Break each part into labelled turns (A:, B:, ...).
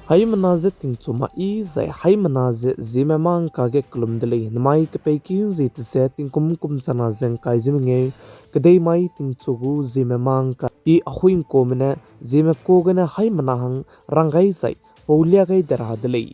A: Hai manaze ting chuma I zai hai manaze zeme mang kage klum dele namai ke pe ki zi tse ting kum chana zeng kai zim nge kedai mai ting chugu zeme mang ka I ahuin ko mene zeme ko gana hai manahang rangai zai paulia gai dara dele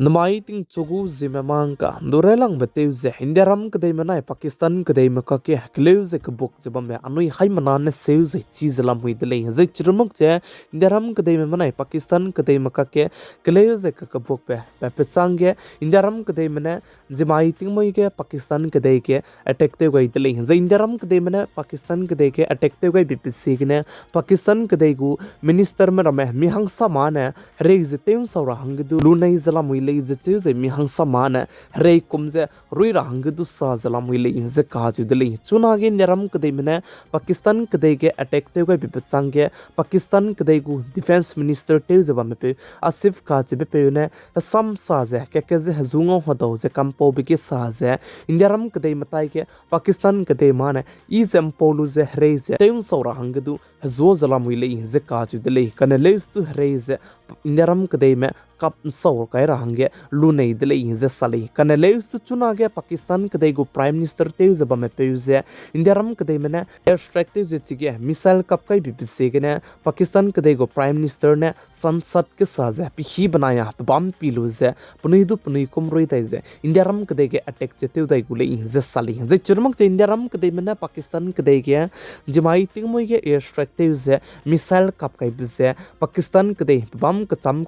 A: namai ting chugu zeme mang ka dorelang beteu ze hindaram kedai manai Pakistan kedai maka ke kleu ze ke bok jabam me anui hai manan seu ze chi zalam hui dele ze chirmuk je hindaram kedai manai Pakistan kedai maka ke kleu ze ke bok pe pe changge hindaram kedai mane zimai ting moi ke Pakistan kedai ke attack te gai dele ze hindaram kedai mane Pakistan kedai ke attack te gai bpc ne Pakistan kedai gu minister me rame mi hang samane re ze teum saura hang du lunai zalam hui ze ze mi hang samana rei kumze rui ra hang du sa zalam wi le ze ka ju de le chuna ge neram kdei mena Pakistan kdei ge attack te ga bi chang ge Pakistan kdei gu defense minister te ze ba me pe asif ka je be pe ne sam sa ze ke ze hazungo hodo ze kampo bi ke sa ze indiaram kdei matai ge Pakistan kdei mana I zem polu ze rei ze teum so ra hang du hazo zalam wi le ze ka ju de le kana le stu rei ze indiaram kdei me kap saur kai rahange lunei dele inze sali kana leus tu chuna ge Pakistan kdei go prime minister te zaba me peuze indiaram kdei mena air strike te chige missile kap kai bpc ge ne Pakistan kdei go prime minister ne sansad ke saze pi hi banaya bam pilu ze punui du punui kumroi tai ze indiaram kdei ge attack che te dai gule inze sali ze churmak che indiaram kdei mena Pakistan kdei ge jimai tingmoi ge air strike te ze missile kap kai bze Pakistan kdei bam kacham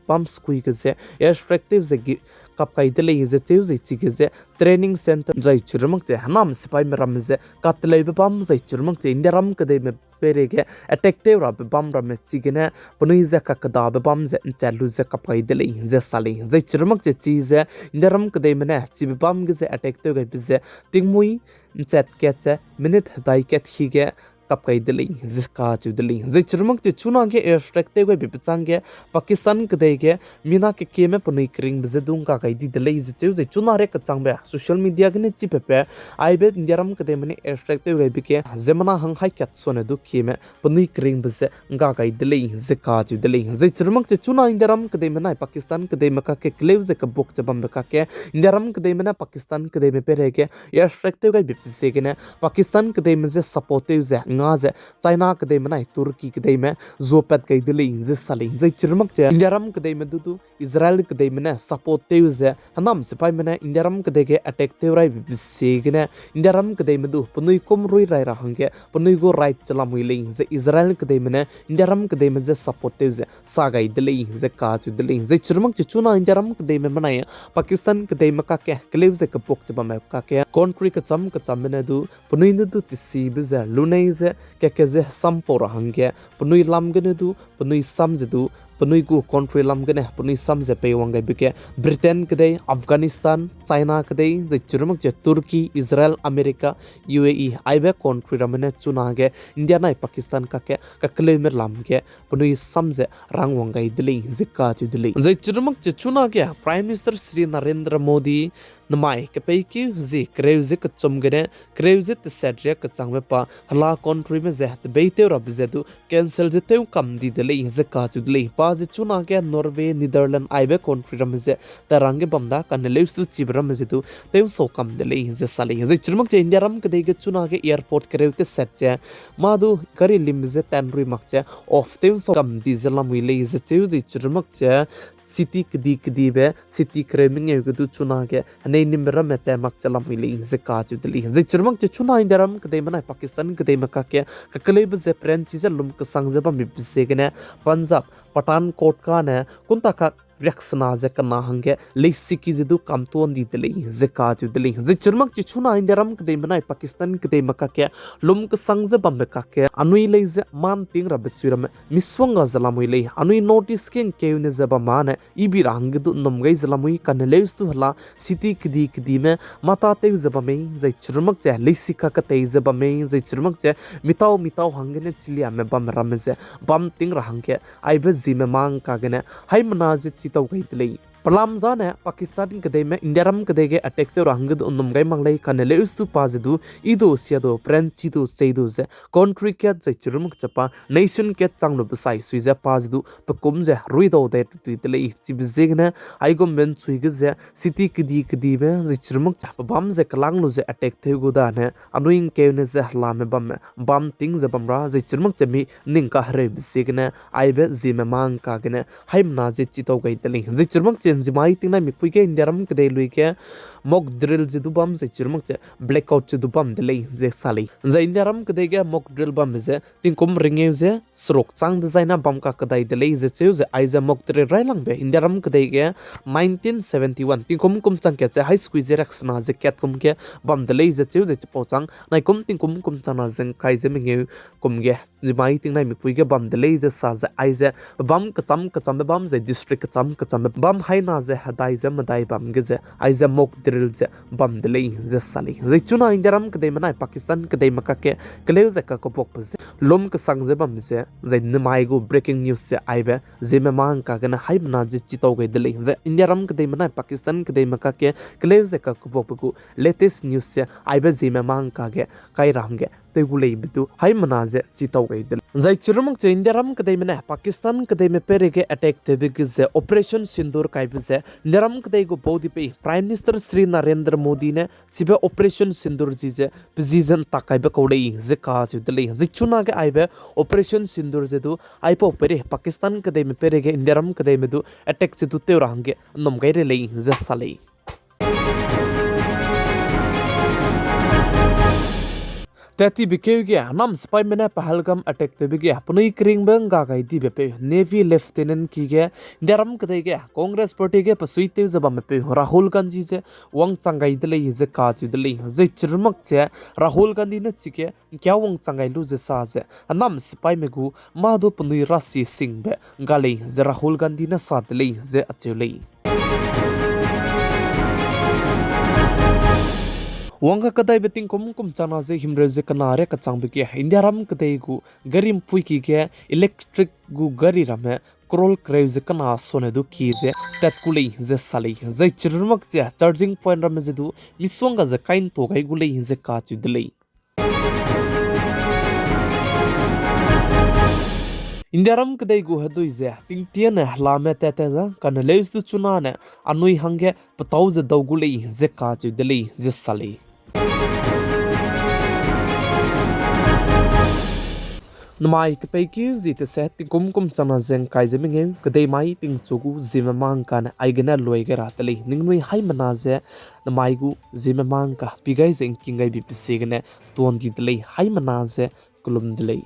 A: bam skui ge ze airstrike ze kap kai dele ze cheu ze chi ge ze training center jai chirmak che hanam sipai meram ze katlei bam jai chirmak che indiaram kdei me pere ge attack te ra bam ram chi ge ne punui ze ka kada bam ze chalu ze kap kai dele ze sali jai chirmak che chi ze indiaram kdei me ne chi bam ge ze attack te ge ze tingmui chat ke che minute dai ket hi ge kap kai dele ze ka chu dele ze chirmak che chuna ge airstrike te ge bi chang ge Pakistan kdei ge mina ke me punui kring be dung ka kai di dele ze chu ze chuna re ka chang be social media ge ne chi pe aibe indiaram kdei mani airstrike te ge bi ke zemana hang hai kat sone du me punui kring be ze nga kai dele ze ka chu dele ze chirmak che chuna indiaram kdei mani Pakistan kdei maka ke kleu ze ka bok chabam be ka ke indiaram kdei mani Pakistan kdei me pere ge airstrike te ge bi se ge ne Pakistan kdei me ze support te ze nga ze China kdei manai Turkey kdei me zopet kai dele ze sali ze chirmak che indiaram kdei me du Israel kdei me support te ze hanam sipai me indiaram kdei ge attack te rai bi se ge ne indiaram kdei me du punui kom rui rai ra hange punui go right chalam wi le ze Israel kdei me indiaram kdei me ze support te ze sa gai dele ze ka chu dele ze chirmak che chuna indiaram kdei me manai Pakistan kdei ma ka ke klev ze ka pok chaba me ka ke country ka cham me du punui nu du ti si be ze lunei ze ke ze sampor hange punui lam gene du punui sam je du punui gu country lam gene punui sam je pe wangai bike Britain kdei Afghanistan China kdei je churmak je Turkey Israel America UAE aibe country ramene chuna ge India nai Pakistan ka ke ka klemer lam ge punui sam je rang wangai dili zikka chu dili je churmak je chuna ge prime minister Sri Narendra Modi namai ke pe ki zi kreuze ka chumgene kreuze te sedre ka changwe pa hala country me ze te beite ra bizedu cancel je teu kam di dele ze ka chu dele pa je chuna ke Norway Netherlands aibe country ram ze tarange bamda kan leus tu chibram ze tu teu so kam dele ze sali ze churmak che India ram ke de ge chuna ke airport kreute set che madu kari lim ze tanrui mak che of teu so kam di zelam wi le ze cheu ze churmak che city kdi be city kreming e gudu chuna ke nei nimra mete mak chalam hili ze ka chu dili ze churmak che chuna indaram kdei mana Pakistan kdei maka ke kakle be ze pren chi ze lum ka sang ze ba mi se gene Punjab Pathankot ka ne kunta ka reaksana ze kana hange leisi ki zidu kamton di dili ze ka chu dili ze churmak che chuna indaram kdei mana Pakistan kdei maka ke lum ka sang ze bam ka ke anui le ze man ting ra bechuram miswanga zalamui le anui notice ken ke ne ze ba mane ibi rang du nomgai zalamui kan leus tu hala city kdi me mata te ze ba me ze churmak che leisi ka ka te ze ba me ze churmak che mitau hange ne chilia me bam ram ze bam ting ra hange ai be zime mang ka gene hai mana ze chitau gai dile Perlam zane Pakistan kedai India ram kedai ge attack te orang ged undum gai manglai kanele ustu pazidu ido siado prenchi do seido ze country ke zai chirum chapa nation ke changlo besai suiza pazidu pekum ze ruido de tuitele chibzegna aigom ben suige ze city kidi be zai chirum chapa bam ze kalang lo ze attack te goda ne anuing ke ne ze lame bam ting ze bamra zai chirum chemi ningka hre bisegna aibe zime mang ka gene haimna je chito gai tele zai chirum chen zimai ting na mi puike India ram kedai lui ke mock drill je dubam ze chirum che blackout je dubam de lei ze sali za India ram kedai ge mock drill bam ze tin kum ringe ze srok chang de zaina bam ka kedai de lei ze cheu ze aiza mock drill rai lang be India ram kedai ge 1971 tin kum chang ke che high squeeze raksna ze ket kum ke bam de lei ze cheu ze po chang nai kum tin kum chana zen kai ze menge kum ge zimai ting nai mi puige bam de lei ze sa ze aiza bam ka cham bam ze district ka cham bam haina ze hadai ze madai bam ge ze aiza mock drill ze bam de lei ze sali ze chuna India ram kedai manai Pakistan kedai maka ke kleu ze ka ko pok ze lom ka sang ze bam ze ze nimai go breaking news ze aibe zeme mang ka gana haimna je chito ge de lei ze India ram kedai manai Pakistan kedai maka ke kleu ze ka ko pok ku latest news ze aibe zeme mang ka ge kai ram ge tegulei bitu haimna je chito ge de zai churumang che India ram kedai manai Pakistan kedai me pere ge attack te big ze operation sindur kai be ze India ram kedai go bodi pe prime minister Sri Narendra Modi ne chibe operation sindur ji je bizizan takai be kodei ze ka chu dele ze chuna ge aibe operation sindur je du aipo pere Pakistan kedai me pere ge India ram kedai me du attack che du te range nom gai re lei ze salei Tati bikeuge nam spy mena pahalgam attack te bige apnoi kring bang ga gai di bepe navy lieutenant ki ge daram kadai ge congress party ge pasui te zaba me pe Rahul Gandhi je wang changai dele je ka chu dele je chirmak che Rahul Gandhi na chike kya wang changai lu je sa je nam spy me gu ma do pnoi rasi sing be gale je Rahul Gandhi na sa dele je achule Wangka kadai beting kum chana ze himre ze kanare ka changbe ke India ram kadai gu garim pui ki ke electric gu gari rame krol crave ze kana sone du ki ze tatkulei ze sali ze chirmak che charging point rame ze du miswanga ze kain to gai gulei ze ka chu delei India ram kadai gu hadui ze ting tian hlame te za kan leus du chuna ne anui hange patau ze dogulei ze ka chu delei ze sali Namai ke peki zite se ting kum chana zeng kai ze menge kadai mai ting chogu zime mang kan aigena loi ge ratali ningnui hai mana ze namai gu zime mang ka pigai zeng kingai bi pisegene ton di dlei hai mana ze kulum dlei